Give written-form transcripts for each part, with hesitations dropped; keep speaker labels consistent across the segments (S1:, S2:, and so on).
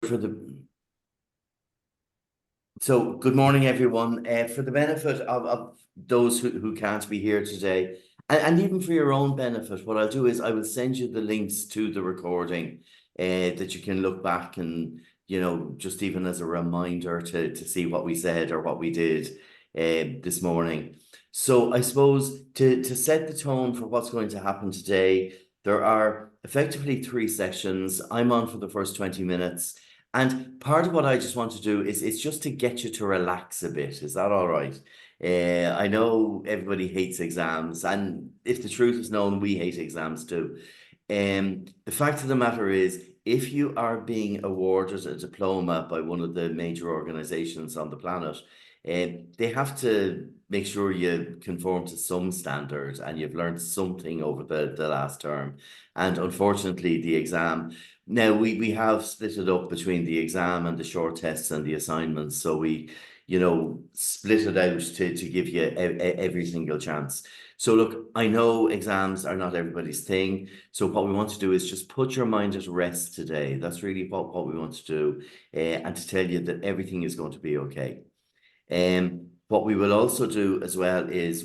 S1: for the So good morning, everyone. For the benefit of those who can't be here today, and even for your own benefit, what I'll do is I will send you the links to the recording that you can look back and, just even as a reminder to see what we said or what we did this morning. So I suppose to set the tone for what's going to happen today, there are effectively 3 sessions. I'm on for the first 20 minutes. And part of what I just want to do is it's just to get you to relax a bit. Is that all right? I know everybody hates exams, and if the truth is known, we hate exams too. The fact of the matter is, if you are being awarded a diploma by one of the major organizations on the planet, they have to make sure you conform to some standard and you've learned something over the last term. And unfortunately, the exam, now we have split it up between the exam and the short tests and the assignments. So we, split it out to give you every single chance. So look, I know exams are not everybody's thing. So what we want to do is just put your mind at rest today. That's really what we want to do, and to tell you that everything is going to be okay. What we will also do as well is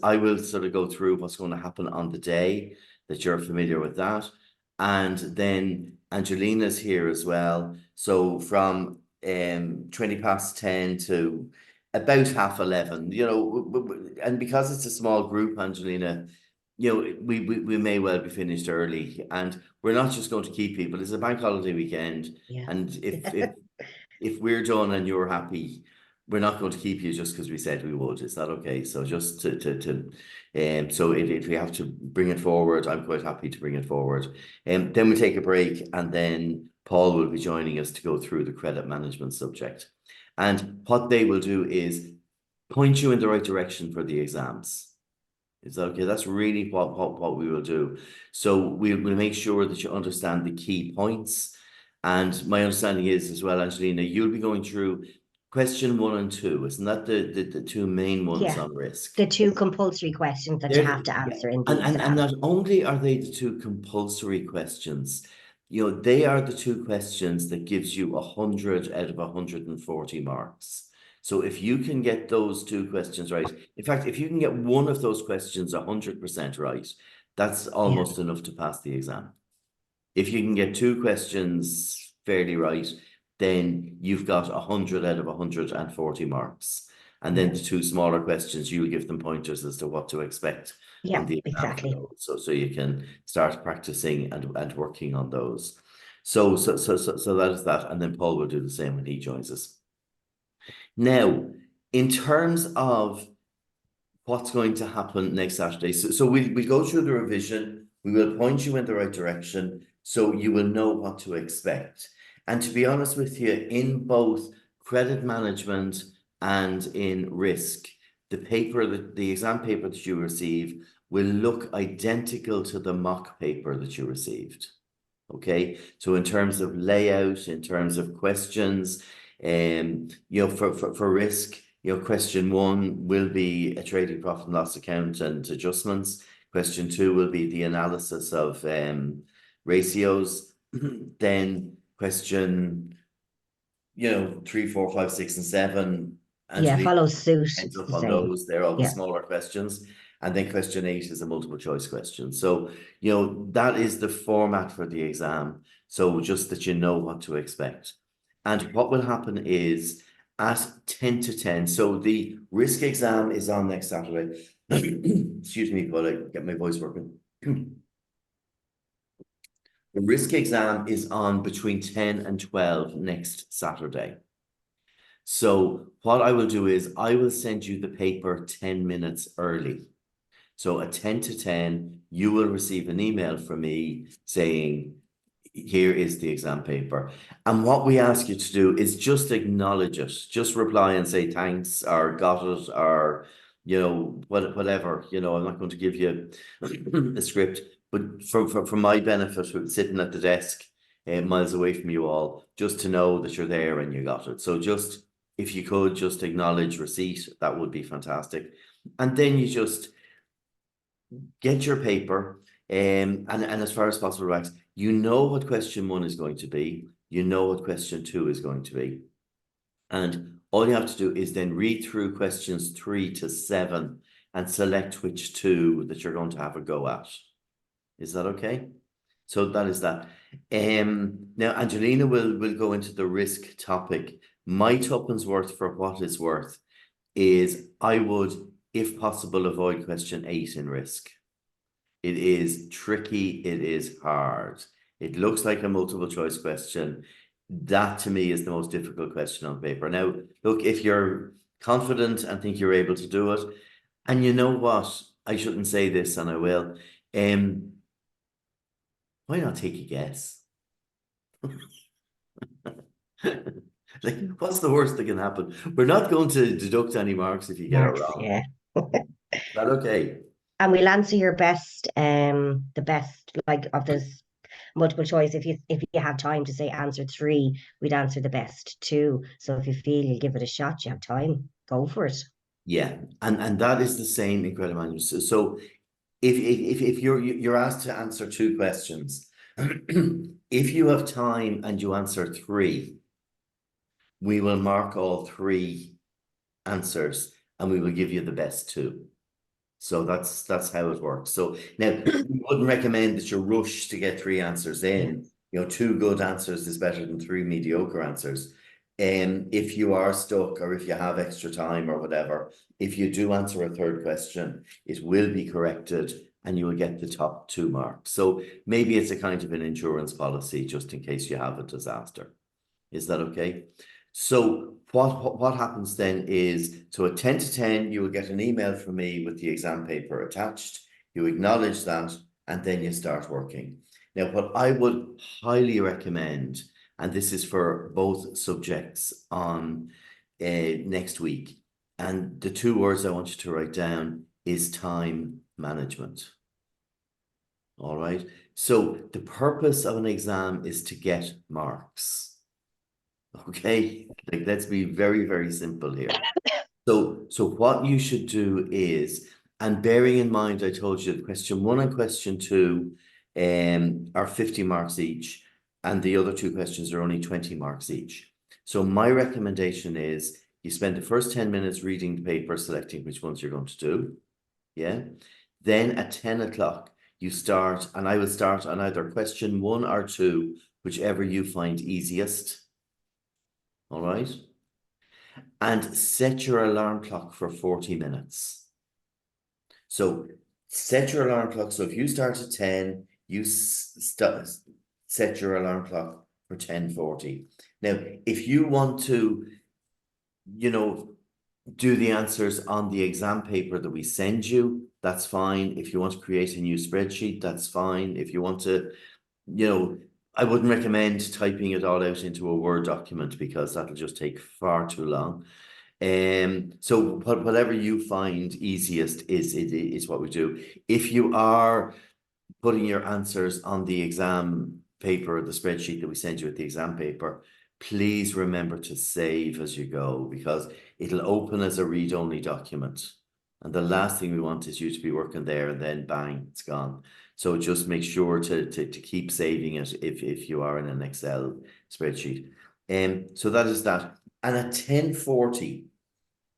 S1: I will sort of go through what's going to happen on the day, that you're familiar with that. And then Angelina's here as well. So from 20 past 10 to about 11:30, and because it's a small group, Angelina, we may well be finished early, and we're not just going to keep people. It's a bank holiday weekend.
S2: Yeah.
S1: And if we're done and you're happy, we're not going to keep you just because we said we would. Is that okay? So just so if we have to bring it forward, I'm quite happy to bring it forward. And then we take a break, and then Paul will be joining us to go through the credit management subject. And what they will do is point you in the right direction for the exams. Is that okay? That's really what we will do. So we'll make sure that you understand the key points. And my understanding is as well, Angelina, you'll be going through question 1 and 2. Isn't that the 2 main ones
S2: Yeah.
S1: on risk?
S2: The 2 compulsory questions that you have to answer in the exam.
S1: And not only are they the 2 compulsory questions, they are the 2 questions that gives you 100 out of 140 marks. So if you can get those 2 questions right, in fact, if you can get one of those questions 100% right, that's almost enough to pass the exam. If you can get 2 questions fairly right, then you've got 100 out of 140 marks. And then the 2 smaller questions, you'll give them pointers as to what to expect on the exam.
S2: Exactly.
S1: So you can start practicing and working on those. So that is that. And then Paul will do the same when he joins us. Now, in terms of what's going to happen next Saturday, so we go through the revision. We will point you in the right direction, so you will know what to expect. And to be honest with you, in both credit management and in risk, the exam paper that you receive will look identical to the mock paper that you received. Okay, so in terms of layout, in terms of questions, for risk, question 1 will be a trading profit and loss account and adjustments. Question 2 will be the analysis of ratios. Then question 3, 4, 5, 6, and 7.
S2: Follow suit.
S1: Ends up on those. They're all the smaller questions. And then question 8 is a multiple choice question. So, that is the format for the exam. So just that you know what to expect. And what will happen is at 10 to 10. So the risk exam is on next Saturday. Excuse me while I get my voice working. The risk exam is on between 10 and 12 next Saturday. So what I will do is I will send you the paper 10 minutes early. So at 10 to 10, you will receive an email from me saying, here is the exam paper. And what we ask you to do is just acknowledge it. Just reply and say thanks, or got it, or, whatever. I'm not going to give you a script, but for my benefit, sitting at the desk miles away from you all, just to know that you're there and you got it. So just, if you could just acknowledge receipt, that would be fantastic. And then you just get your paper, and as far as possible, Rex, what question 1 is going to be. you know what question 2 is going to be. And all you have to do is then read through questions 3 to 7 and select which 2 that you're going to have a go at. Is that okay? So that is that. Now Angelina will go into the risk topic. My tuppence worth for what it's worth is I would, if possible, avoid question 8 in risk. It is tricky, it is hard. It looks like a multiple choice question. That to me is the most difficult question on paper. Now, look, if you're confident and think you're able to do it, and you know what, I shouldn't say this and I will, why not take a guess? Like, what's the worst that can happen? We're not going to deduct any marks if you get it wrong.
S2: Yeah.
S1: Is that okay?
S2: And we'll answer your best, the best like of this multiple choice. If you have time to say answer 3, we'd answer the best 2. So if you feel you'll give it a shot, you have time, go for it.
S1: Yeah, and that is the same in credit management. So if you're asked to answer 2 questions, if you have time and you answer 3, we will mark all 3 answers and we will give you the best 2. So that's how it works. So now we wouldn't recommend that you rush to get 3 answers in. You know, 2 good answers is better than 3 mediocre answers. If you are stuck or if you have extra time or whatever, if you do answer a 3rd question, it will be corrected and you will get the top 2 marks. So maybe it's a kind of an insurance policy just in case you have a disaster. Is that okay? So what happens then is, so at 10 to 10, you will get an email from me with the exam paper attached. You acknowledge that, and then you start working. Now, what I would highly recommend, and this is for both subjects on next week, and the 2 words I want you to write down is time management. All right. So the purpose of an exam is to get marks. Okay, like let's be very, very simple here. So what you should do is, and bearing in mind, I told you question 1 and question 2 are 50 marks each, and the other 2 questions are only 20 marks each. So my recommendation is you spend the first 10 minutes reading the paper, selecting which ones you're going to do. Yeah. Then at 10 o'clock, you start, and I will start on either question 1 or 2, whichever you find easiest. All right. And set your alarm clock for 40 minutes. So set your alarm clock. So if you start at 10, you set your alarm clock for 10:40. Now, if you want to, you know, do the answers on the exam paper that we send you, that's fine. If you want to create a new spreadsheet, that's fine. If you want to, you know, I wouldn't recommend typing it all out into a Word document because that'll just take far too long. So whatever you find easiest is what we do. If you are putting your answers on the exam paper, the spreadsheet that we send you with the exam paper, please remember to save as you go, because it'll open as a read-only document. And the last thing we want is you to be working there and then bang, it's gone. So just make sure to keep saving it if you are in an Excel spreadsheet. So that is that. And at 10:40,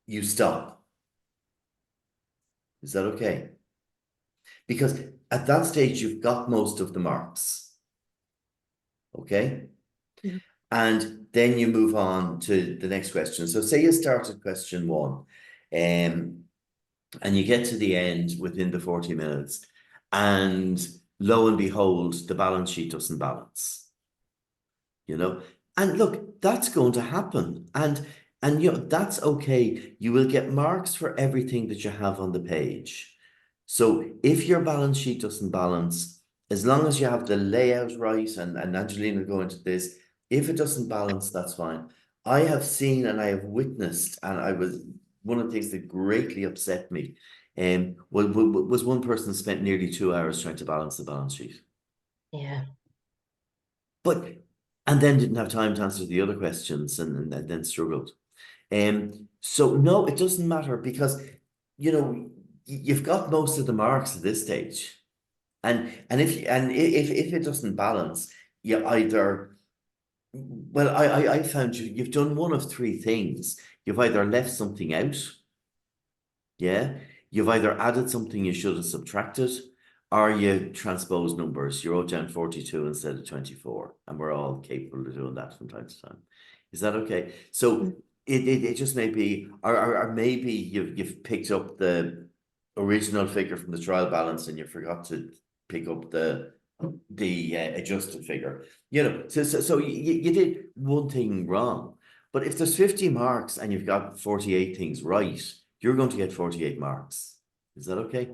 S1: you stop. Is that okay? Because at that stage, you've got most of the marks. Okay?
S2: Yeah.
S1: And then you move on to the next question. So say you start at question 1, and you get to the end within the 40 minutes, and lo and behold, the balance sheet doesn't balance. You know, and look, that's going to happen. And you know, that's okay. You will get marks for everything that you have on the page. So if your balance sheet doesn't balance, as long as you have the layout right, and Angelina will go into this, if it doesn't balance, that's fine. I have seen and I have witnessed, and I was, one of the things that greatly upset me was one person spent nearly 2 hours trying to balance the balance sheet.
S2: Yeah.
S1: And then didn't have time to answer the other questions and then struggled. So no, it doesn't matter, because, you know, you've got most of the marks at this stage. And if it doesn't balance, you either Well, I found you've done one of three things. You've either left something out, yeah. You've either added something you should have subtracted, or you transpose numbers. You wrote down 42 instead of 24, and we're all capable of doing that from time to time. Is that okay? So it just may be, or maybe you've picked up the original figure from the trial balance and you forgot to pick up the adjusted figure. You know, so you did one thing wrong. But if there's 50 marks and you've got 48 things right, you're going to get 48 marks. Is that okay?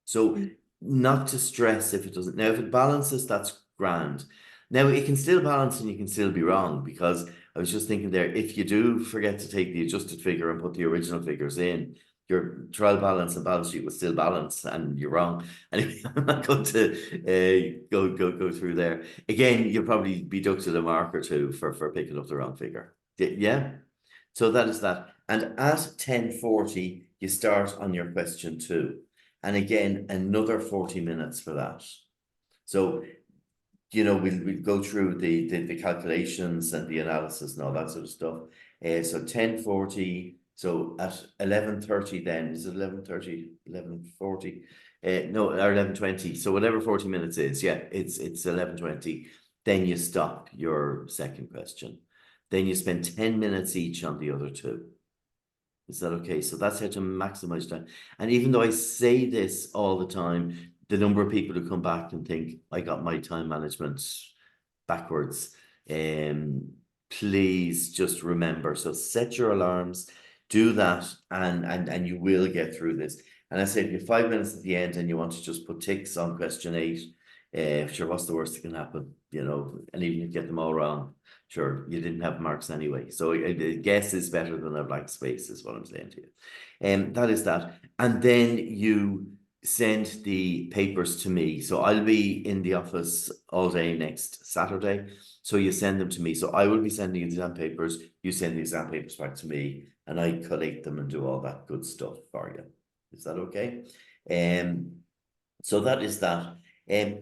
S1: So not to stress if it doesn't. Now, if it balances, that's grand. Now, it can still balance and you can still be wrong, because I was just thinking there, if you do forget to take the adjusted figure and put the original figures in, your trial balance and balance sheet will still balance and you're wrong. Anyway, I'm not going to go through there. Again, you'll probably be deducted a mark or two for picking up the wrong figure. Yeah? So that is that. And at 10:40, you start on your question 2. And again, another 40 minutes for that. So, you know, we'll go through the calculations and the analysis and all that sort of stuff. So 10:40, so at 11:30 then, is it 11:30, 11:40? No, or 11:20. So whatever 40 minutes is, yeah, it's 11:20. Then you stop your second question. Then you spend 10 minutes each on the other two. Is that okay? So that's how to maximize time. And even though I say this all the time, the number of people who come back and think, I got my time management backwards. Please just remember. So set your alarms, do that, and you will get through this. And I said, if you have 5 minutes at the end and you want to just put ticks on question 8, sure, what's the worst that can happen? You know, and even if you get them all wrong, sure, you didn't have marks anyway. So a guess is better than a blank space, is what I'm saying to you. And that is that. And then you send the papers to me. So I'll be in the office all day next Saturday. So you send them to me. So I will be sending exam papers. You send the exam papers back to me, and I collate them and do all that good stuff for you. Is that okay? So that is that.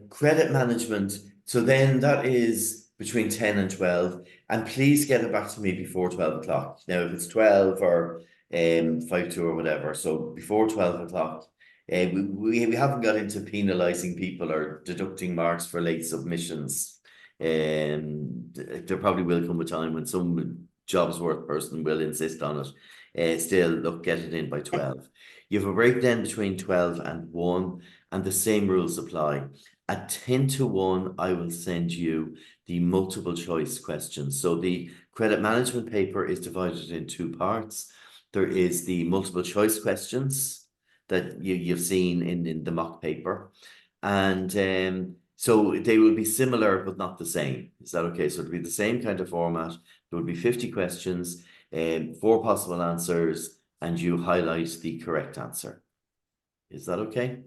S1: Credit management. So then that is between 10 and 12. And please get it back to me before 12 o'clock. Now, if it's 12 or 5 to or whatever, so before 12 o'clock, we haven't got into penalising people or deducting marks for late submissions. There probably will come a time when some jobs worth person will insist on it. Still, look, get it in by 12. You have a break then between 12 and 1, and the same rules apply. At 10 to 1, I will send you the multiple choice questions. So the credit management paper is divided in 2 parts. There is the multiple choice questions that you've seen in the mock paper. And so they will be similar, but not the same. Is that okay? So it'll be the same kind of format. There will be 50 questions, 4 possible answers, and you highlight the correct answer. Is that okay?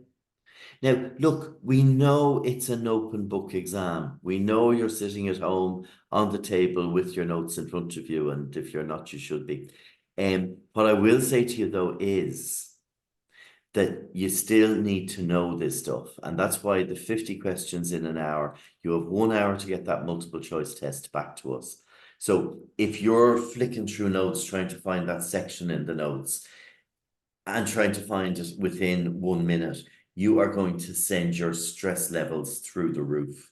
S1: Now, look, we know it's an open book exam. We know you're sitting at home on the table with your notes in front of you, and if you're not, you should be. What I will say to you, though, is that you still need to know this stuff. And that's why the 50 questions in an hour, you have 1 hour to get that multiple choice test back to us. So if you're flicking through notes, trying to find that section in the notes and trying to find it within 1 minute, you are going to send your stress levels through the roof.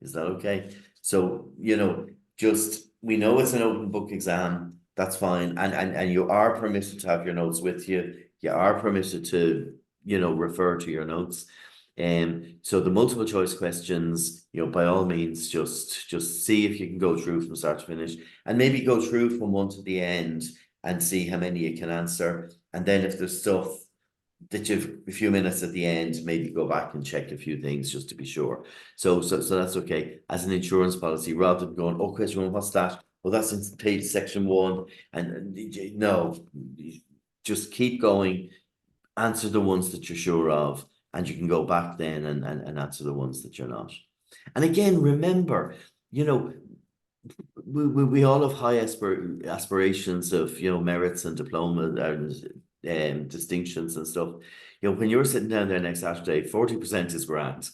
S1: Is that okay? So, you know, just, we know it's an open book exam. That's fine. And you are permitted to have your notes with you. You are permitted to, you know, refer to your notes. So the multiple choice questions, you know, by all means, just see if you can go through from start to finish, and maybe go through from 1 to the end and see how many you can answer. And then if there's stuff that you've a few minutes at the end, maybe go back and check a few things just to be sure. So that's okay. As an insurance policy, rather than going, oh, question 1, what's that? Well, that's in page section 1. And no, just keep going, answer the ones that you're sure of, and you can go back then and answer the ones that you're not. And again, remember, you know, we all have high aspirations of, you know, merits and diploma and distinctions and stuff. when you're sitting down there next Saturday, 40% is grand.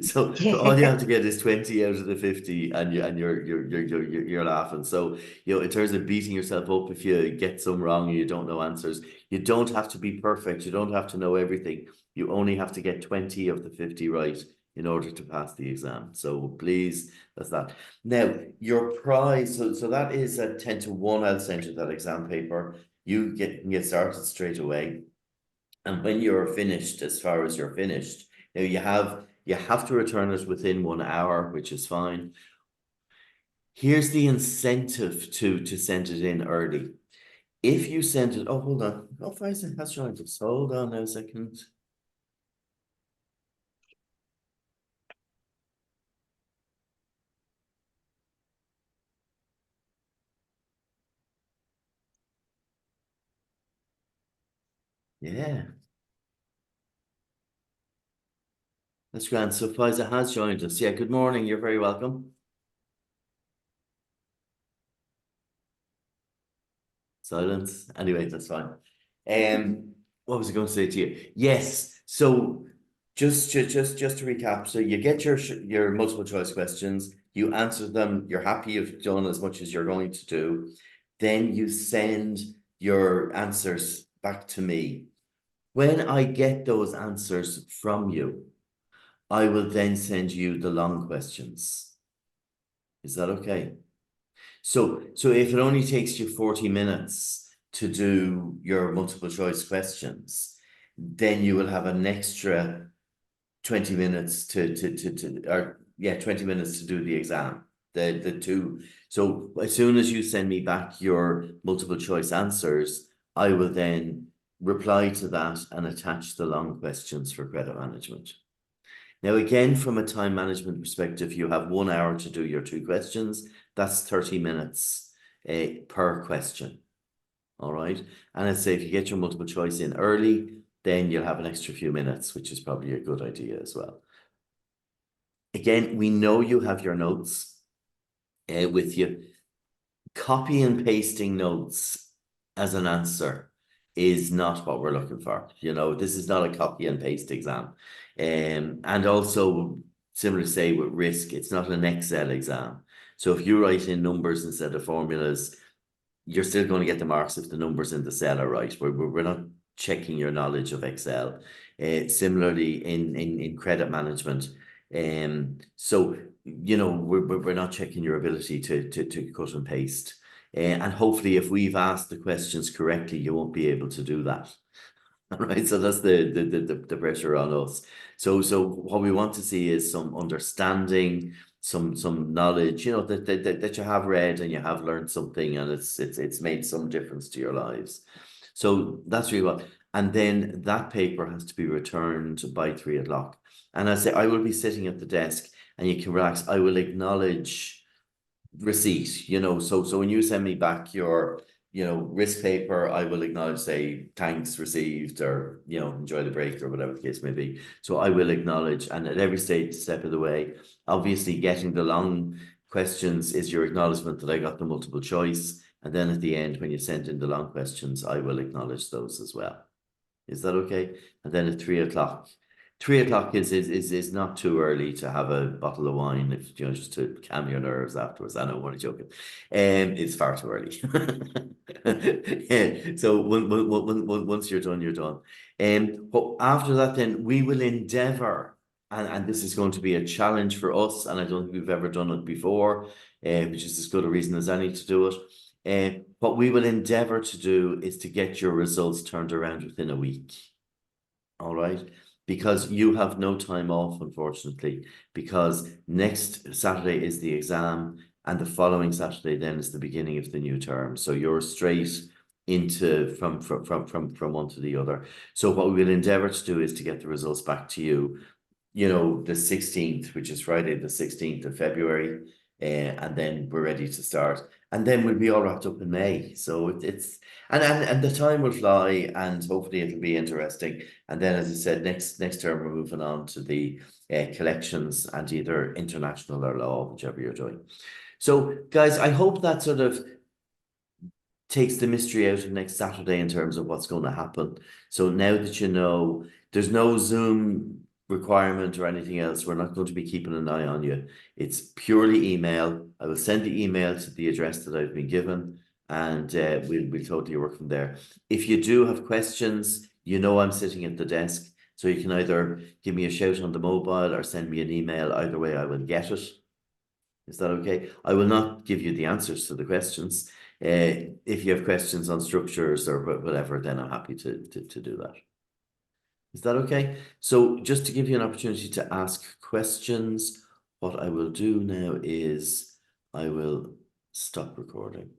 S1: So all you
S2: Yeah.
S1: have to get is 20 out of the 50, and you're laughing. So in terms of beating yourself up if you get some wrong and you don't know answers, you don't have to be perfect. You don't have to know everything. You only have to get 20 of the 50 right in order to pass the exam. So please, that's that. Now, your prize, so that is at 10 to 1. I'll send you that exam paper. You can get started straight away. And when you're finished, as far as you're finished, now you have to return it within 1 hour, which is fine. Here's the incentive to send it in early. If you send it, oh, hold on. Oh, Faisal has joined us. Hold on a second. Yeah, that's grand. So Faisal has joined us. Yeah, good morning. You're very welcome. Silence. Anyway, that's fine. What was I going to say to you? Yes. So just to recap, so you get your multiple choice questions, you answer them, you're happy you've done as much as you're going to do, then you send your answers back to me. When I get those answers from you, I will then send you the long questions. Is that okay? So if it only takes you 40 minutes to do your multiple choice questions, then you will have an extra 20 minutes to 20 minutes to do the exam. The two. So as soon as you send me back your multiple choice answers, I will then reply to that and attach the long questions for credit management. Now, again, from a time management perspective, you have 1 hour to do your 2 questions. That's 30 minutes per question. All right. And I'd say if you get your multiple choice in early, then you'll have an extra few minutes, which is probably a good idea as well. Again, we know you have your notes with you. Copy and pasting notes as an answer is not what we're looking for. This is not a copy and paste exam. And also, similar to say with risk, it's not an Excel exam. So if you write in numbers instead of formulas, you're still going to get the marks if the numbers in the cell are right. We're not checking your knowledge of Excel. Similarly, in credit management, so we're not checking your ability to cut and paste. And hopefully, if we've asked the questions correctly, you won't be able to do that. Right, so that's the pressure on us. So what we want to see is some understanding, some knowledge, that you have read and you have learned something, and it's made some difference to your lives. So that's really what. And then that paper has to be returned by 3 o'clock. And I say I will be sitting at the desk, and you can relax. I will acknowledge receipt. So when you send me back your risk paper, I will acknowledge, say, thanks received, or enjoy the break, or whatever the case may be. So I will acknowledge, and at every step of the way, obviously getting the long questions is your acknowledgement that I got the multiple choice, and then at the end, when you send in the long questions, I will acknowledge those as well. Is that okay? And then at 3 o'clock. 3 o'clock is not too early to have a bottle of wine, if just to calm your nerves afterwards. I know, I'm only joking. It's far too early. Yeah, so once you're done, you're done. But after that, then we will endeavor, and this is going to be a challenge for us, and I don't think we've ever done it before, which is as good a reason as any to do it. What we will endeavor to do is to get your results turned around within a week. All right. Because you have no time off, unfortunately, because next Saturday is the exam, and the following Saturday then is the beginning of the new term. So you're straight into from one to the other. So what we will endeavor to do is to get the results back to you, the 16th, which is Friday, the 16th of February. And then we're ready to start. And then we'll be all wrapped up in May. So it's and the time will fly, and hopefully it'll be interesting. And then, as I said, next term we're moving on to the collections and either international or law, whichever you're doing. So, guys, I hope that sort of takes the mystery out of next Saturday in terms of what's going to happen. So now that you know, there's no Zoom requirement or anything else. We're not going to be keeping an eye on you. It's purely email. I will send the email to the address that I've been given, and we'll totally work from there. If you do have questions, you know I'm sitting at the desk, so you can either give me a shout on the mobile or send me an email. Either way, I will get it. Is that okay? I will not give you the answers to the questions. If you have questions on structures or whatever, then I'm happy to do that. Is that okay? So just to give you an opportunity to ask questions, what I will do now is I will stop recording.